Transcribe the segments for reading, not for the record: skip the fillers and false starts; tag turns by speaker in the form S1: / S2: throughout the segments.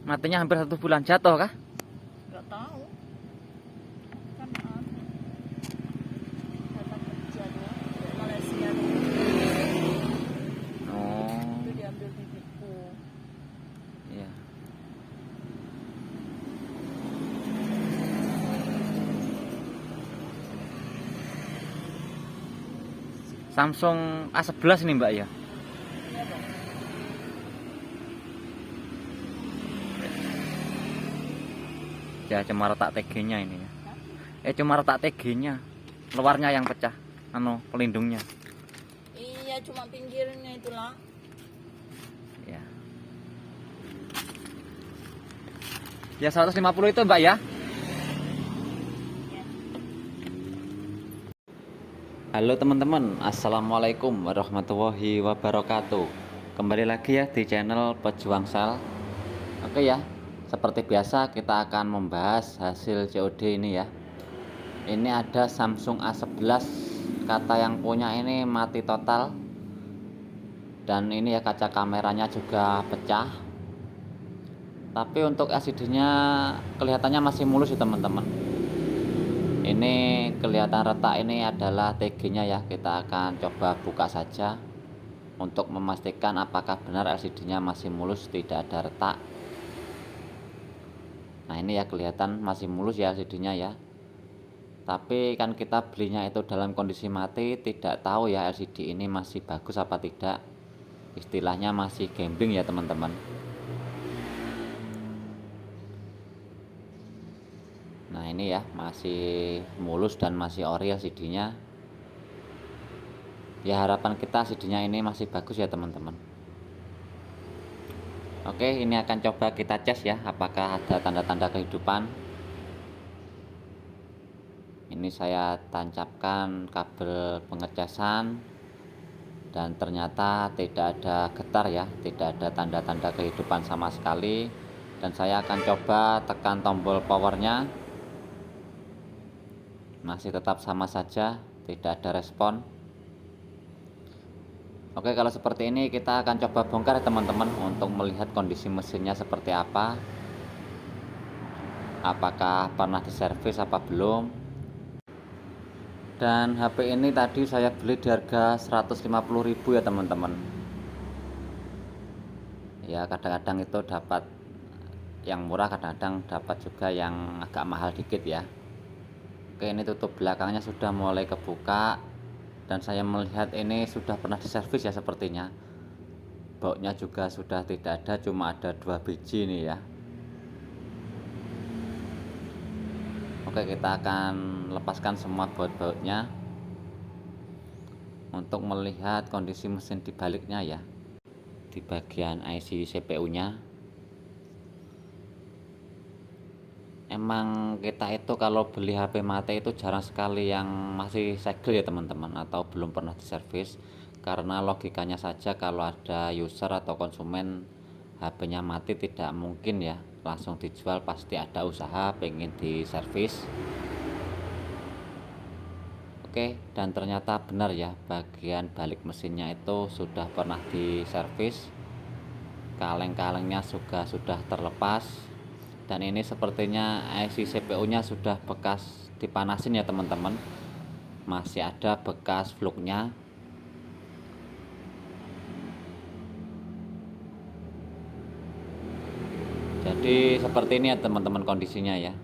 S1: Matinya hampir 1 bulan, jatuh kah?
S2: Nggak tahu. Kan datang kerja dia dari Malaysia tuh.
S1: Oh,
S2: Itu diambil bibitku.
S1: iya. Samsung A11 nih Mbak ya.
S2: Iya dong.
S1: Ya cuma retak TG-nya ini ya.
S2: Hah?
S1: Cuma retak TG-nya. Luarnya yang pecah. Pelindungnya.
S2: Iya, cuma pinggirnya itulah.
S1: Ya. Ya 150 itu Mbak ya.
S2: Ya.
S1: Halo teman-teman, assalamualaikum warahmatullahi wabarakatuh. Kembali lagi ya di channel Pejuang Sel. Oke ya, seperti biasa kita akan membahas hasil COD ini ya. Ini ada Samsung A11, kata yang punya ini mati total. Dan ini ya kaca kameranya juga pecah. Tapi untuk LCD-nya kelihatannya masih mulus ya teman-teman. Ini kelihatan retak, ini adalah TG-nya ya. Kita akan coba buka saja untuk memastikan apakah benar LCD-nya masih mulus, tidak ada retak. Nah ini ya kelihatan masih mulus ya LCD-nya ya. Tapi kan kita belinya itu dalam kondisi mati, tidak tahu ya LCD ini masih bagus apa tidak. Istilahnya masih gambling ya teman-teman. Nah ini ya masih mulus dan masih ori LCD-nya. Ya harapan kita LCD-nya ini masih bagus ya teman-teman. Oke, ini akan coba kita cek ya apakah ada tanda-tanda kehidupan. Ini saya tancapkan kabel pengecasan dan ternyata tidak ada getar ya, tidak ada tanda-tanda kehidupan sama sekali. Dan saya akan coba tekan tombol powernya, masih tetap sama saja, tidak ada respon. Oke, kalau seperti ini kita akan coba bongkar ya teman-teman untuk melihat kondisi mesinnya seperti apa. Apakah pernah diservis apa belum. Dan HP ini tadi saya beli di harga 150.000 ya teman-teman. Ya kadang-kadang itu dapat yang murah, kadang-kadang dapat juga yang agak mahal dikit ya. Oke, ini tutup belakangnya sudah mulai kebuka. Dan saya melihat ini sudah pernah diservis ya sepertinya. Bautnya juga sudah tidak ada, cuma ada 2 biji nih ya. Oke, kita akan lepaskan semua baut-bautnya untuk melihat kondisi mesin di baliknya ya. Di bagian IC CPU-nya. Emang kita itu kalau beli HP mati itu jarang sekali yang masih segel ya teman-teman, atau belum pernah diservis. Karena logikanya saja kalau ada user atau konsumen HP-nya mati tidak mungkin ya langsung dijual, pasti ada usaha pengen diservis. Oke, dan ternyata benar ya, bagian balik mesinnya itu sudah pernah diservis. Kaleng-kalengnya juga sudah terlepas. Dan ini sepertinya IC CPU-nya sudah bekas dipanasin ya teman-teman. Masih ada bekas fluknya. Jadi seperti ini ya teman-teman kondisinya ya.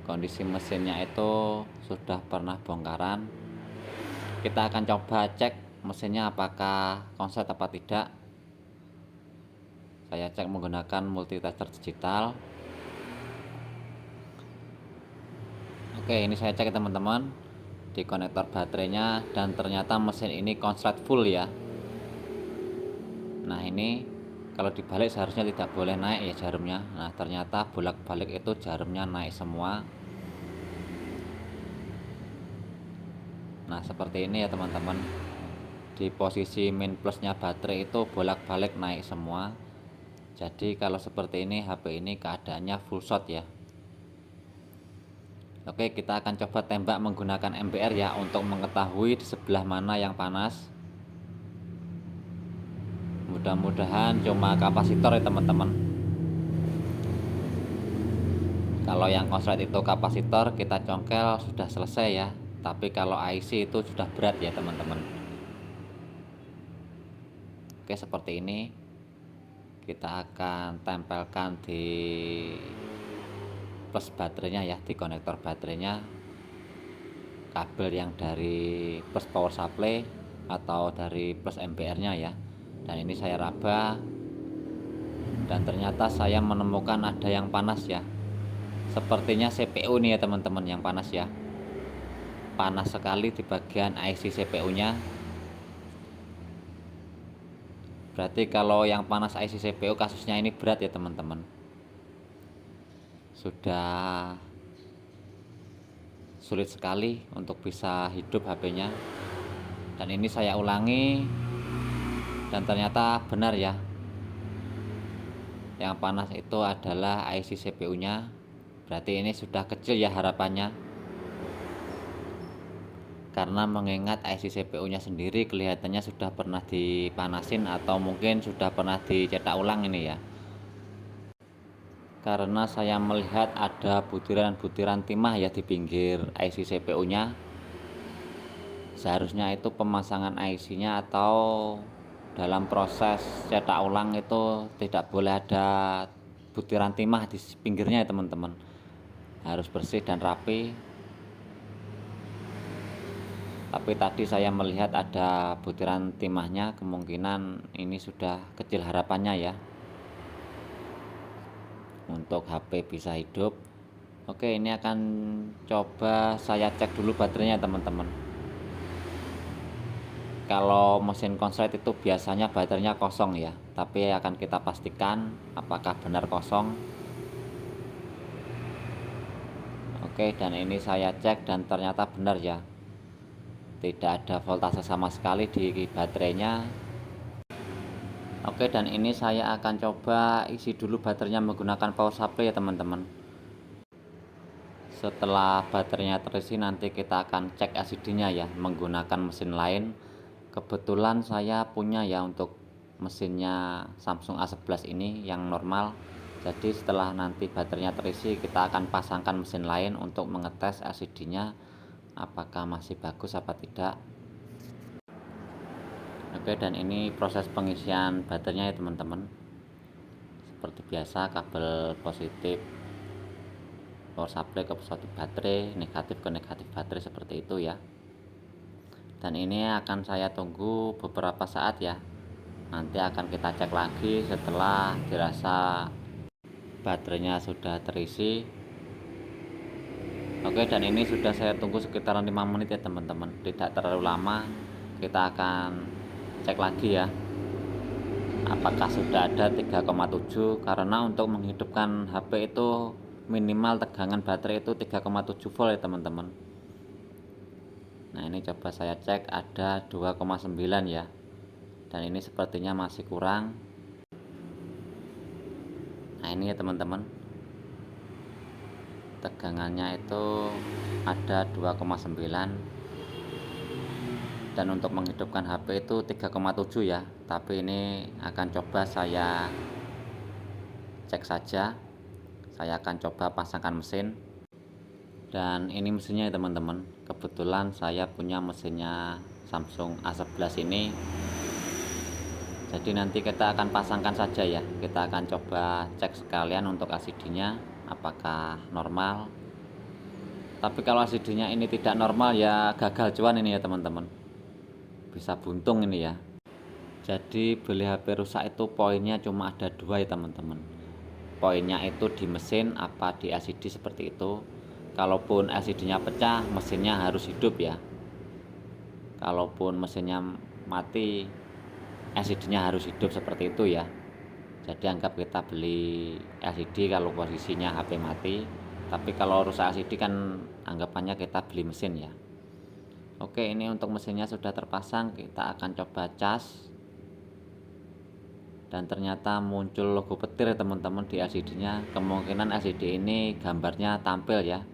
S1: Kondisi mesinnya itu sudah pernah bongkaran. Kita akan coba cek mesinnya apakah konslet apa tidak. Saya cek menggunakan multitester digital. Oke, ini saya cek teman-teman di konektor baterainya, dan ternyata mesin ini konslet full ya. Nah ini kalau dibalik seharusnya tidak boleh naik ya jarumnya. Nah ternyata bolak-balik itu jarumnya naik semua. Nah seperti ini ya teman-teman. Di posisi min plusnya baterai itu bolak-balik naik semua. Jadi kalau seperti ini HP ini keadaannya full shot ya. Oke, kita akan coba tembak menggunakan MBR ya untuk mengetahui di sebelah mana yang panas. Mudah-mudahan cuma kapasitor ya teman-teman. Kalau yang konslet itu kapasitor, kita congkel sudah selesai ya. Tapi kalau IC itu sudah berat ya teman-teman. Oke, seperti ini. Kita akan tempelkan di plus baterainya ya, di konektor baterainya, kabel yang dari plus power supply atau dari plus MPR nya ya. Dan ini saya raba, dan ternyata saya menemukan ada yang panas ya. Sepertinya CPU nih ya teman-teman yang panas ya. Panas sekali di bagian IC CPU nya. Berarti kalau yang panas IC CPU kasusnya ini berat ya teman-teman. Sudah sulit sekali untuk bisa hidup HP-nya. Dan ini saya ulangi, dan ternyata benar ya. Yang panas itu adalah IC CPU-nya. Berarti ini sudah kecil ya harapannya. Karena mengingat IC CPU-nya sendiri kelihatannya sudah pernah dipanasin atau mungkin sudah pernah dicetak ulang ini ya. Karena saya melihat ada butiran-butiran timah ya di pinggir IC CPU-nya. Seharusnya itu pemasangan IC-nya atau dalam proses cetak ulang itu tidak boleh ada butiran timah di pinggirnya ya teman-teman. Harus bersih dan rapi. Tapi tadi saya melihat ada butiran timahnya, kemungkinan ini sudah kecil harapannya ya untuk HP bisa hidup. Oke, ini akan coba saya cek dulu baterainya teman-teman. Kalau mesin konslet itu biasanya baterainya kosong ya, tapi akan kita pastikan apakah benar kosong. Oke, dan ini saya cek dan ternyata benar ya, tidak ada voltase sama sekali di baterainya. Oke, dan ini saya akan coba isi dulu baterainya menggunakan power supply ya teman-teman. Setelah baterainya terisi, nanti kita akan cek LCD-nya ya menggunakan mesin lain. Kebetulan saya punya ya untuk mesinnya Samsung A11 ini yang normal. Jadi setelah nanti baterainya terisi, kita akan pasangkan mesin lain untuk mengetes LCD-nya apakah masih bagus apa tidak. Oke, dan ini proses pengisian baterainya ya teman-teman. Seperti biasa, kabel positif power supply ke positif baterai, negatif ke negatif baterai, seperti itu ya. Dan ini akan saya tunggu beberapa saat ya. Nanti akan kita cek lagi setelah dirasa baterainya sudah terisi. Oke, dan ini sudah saya tunggu sekitaran 5 menit ya teman-teman, tidak terlalu lama. Kita akan cek lagi ya apakah sudah ada 3,7, karena untuk menghidupkan HP itu minimal tegangan baterai itu 3,7 volt ya teman-teman. Nah, ini coba saya cek ada 2,9 ya, dan ini sepertinya masih kurang. Nah, ini ya teman-teman, tegangannya itu ada 2,9, dan untuk menghidupkan HP itu 3,7 ya. Tapi ini akan coba saya cek saja. Saya akan coba pasangkan mesin. Dan ini mesinnya ya teman-teman. Kebetulan saya punya mesinnya Samsung A11 ini. Jadi nanti kita akan pasangkan saja ya. Kita akan coba cek sekalian untuk LCD-nya apakah normal. Tapi kalau LCD-nya ini tidak normal ya gagal cuan ini ya teman-teman. Bisa buntung ini ya. Jadi beli HP rusak itu poinnya cuma ada 2 ya teman-teman. Poinnya itu di mesin apa di LCD, seperti itu. Kalaupun LCD-nya pecah, mesinnya harus hidup ya. Kalaupun mesinnya mati, LCD-nya harus hidup, seperti itu ya. Jadi anggap kita beli LCD kalau posisinya HP mati. Tapi kalau rusak LCD kan anggapannya kita beli mesin ya. Oke, ini untuk mesinnya sudah terpasang. Kita akan coba cas. Dan ternyata muncul logo petir ya teman-teman di LCD-nya. Kemungkinan LCD ini gambarnya tampil ya.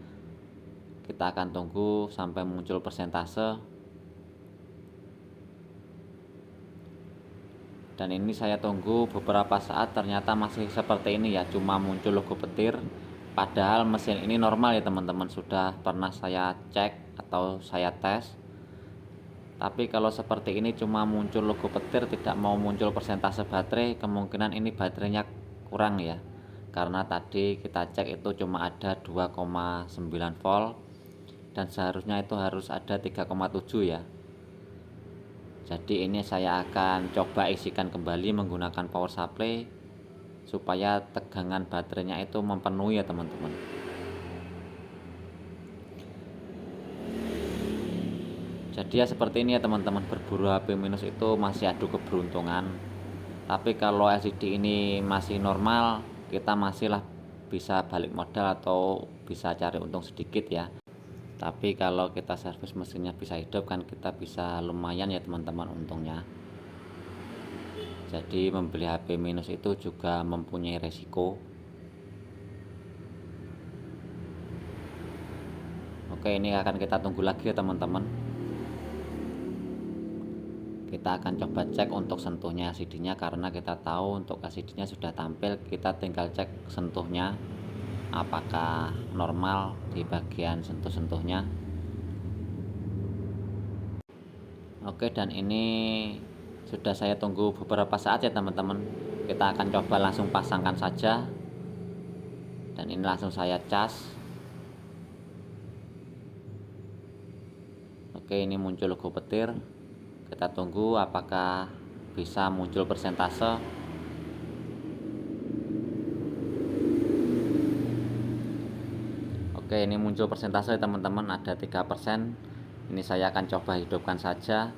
S1: Kita akan tunggu sampai muncul persentase. Dan ini saya tunggu beberapa saat, ternyata masih seperti ini ya, cuma muncul logo petir Padahal mesin ini normal ya teman-teman, sudah pernah saya cek atau saya tes. Tapi kalau seperti ini cuma muncul logo petir, tidak mau muncul persentase baterai, kemungkinan ini baterainya kurang ya. Karena tadi kita cek itu cuma ada 2,9 volt dan seharusnya itu harus ada 3,7 ya. Jadi ini saya akan coba isikan kembali menggunakan power supply supaya tegangan baterainya itu mempenuhi ya teman-teman. Jadi ya seperti ini ya teman-teman, berburu HP minus itu masih adu keberuntungan. Tapi kalau LCD ini masih normal, kita masihlah bisa balik modal atau bisa cari untung sedikit ya. Tapi kalau kita servis mesinnya bisa hidup kan, kita bisa lumayan ya teman-teman untungnya. Jadi membeli HP minus itu juga mempunyai resiko. Oke, ini akan kita tunggu lagi ya teman-teman. Kita akan coba cek untuk sentuhnya LCD-nya, karena kita tahu untuk LCD-nya sudah tampil. Kita tinggal cek sentuhnya apakah normal di bagian sentuh-sentuhnya. Oke, dan ini sudah saya tunggu beberapa saat ya teman-teman. Kita akan coba langsung pasangkan saja. Dan ini langsung saya cas. Oke, ini muncul logo petir. Kita tunggu apakah bisa muncul persentase. Oke, ini muncul persentase teman-teman, ada 3%. Ini saya akan coba hidupkan saja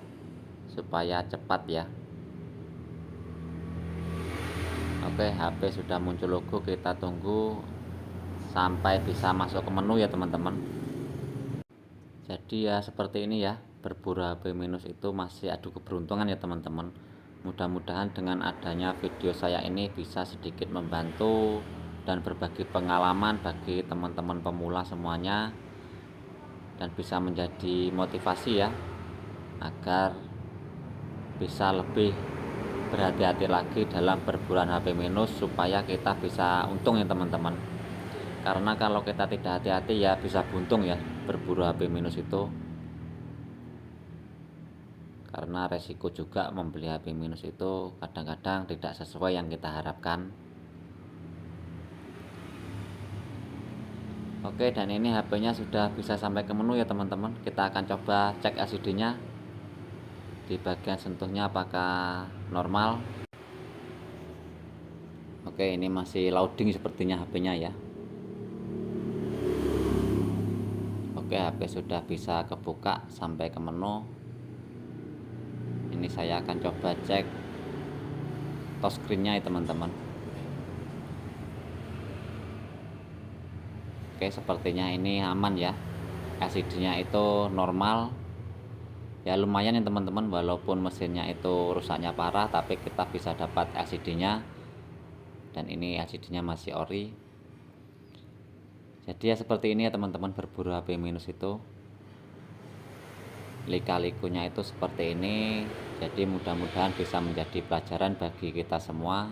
S1: supaya cepat ya. Oke, HP sudah muncul logo, kita tunggu sampai bisa masuk ke menu ya teman-teman. Jadi ya seperti ini ya, berburu HP minus itu masih adu keberuntungan ya teman-teman. Mudah-mudahan dengan adanya video saya ini bisa sedikit membantu dan berbagi pengalaman bagi teman-teman pemula semuanya, dan bisa menjadi motivasi ya agar bisa lebih berhati-hati lagi dalam perburuan HP minus supaya kita bisa untung ya teman-teman. Karena kalau kita tidak hati-hati ya bisa buntung ya berburu HP minus itu. Karena resiko juga membeli HP minus itu kadang-kadang tidak sesuai yang kita harapkan. Oke, dan ini HP-nya sudah bisa sampai ke menu ya teman-teman. Kita akan coba cek LCD-nya. Di bagian sentuhnya apakah normal. Oke, ini masih loading sepertinya HP-nya ya. Oke, HP sudah bisa kebuka sampai ke menu. Ini saya akan coba cek touch screen-nya ya teman-teman. Oke, sepertinya ini aman ya. LCD-nya itu normal. Ya lumayan ya teman-teman, walaupun mesinnya itu rusaknya parah, tapi kita bisa dapat LCD-nya. Dan ini LCD-nya masih ori. Jadi ya seperti ini ya teman-teman, berburu HP minus itu. Lika-likunya itu seperti ini. Jadi mudah-mudahan bisa menjadi pelajaran bagi kita semua.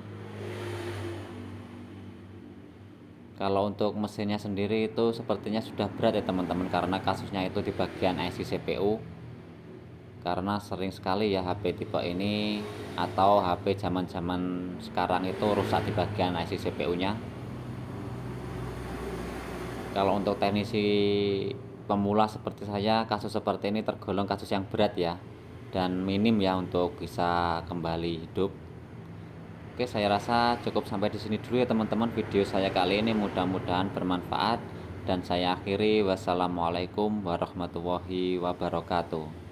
S1: Kalau untuk mesinnya sendiri itu sepertinya sudah berat ya teman-teman, karena kasusnya itu di bagian IC CPU. Karena sering sekali ya HP tipe ini atau HP zaman-zaman sekarang itu rusak di bagian IC CPU-nya. Kalau untuk teknisi pemula seperti saya, kasus seperti ini tergolong kasus yang berat ya, dan minim ya untuk bisa kembali hidup. Oke, saya rasa cukup sampai di sini dulu ya teman-teman video saya kali ini. Mudah-mudahan bermanfaat dan saya akhiri. Wassalamualaikum warahmatullahi wabarakatuh.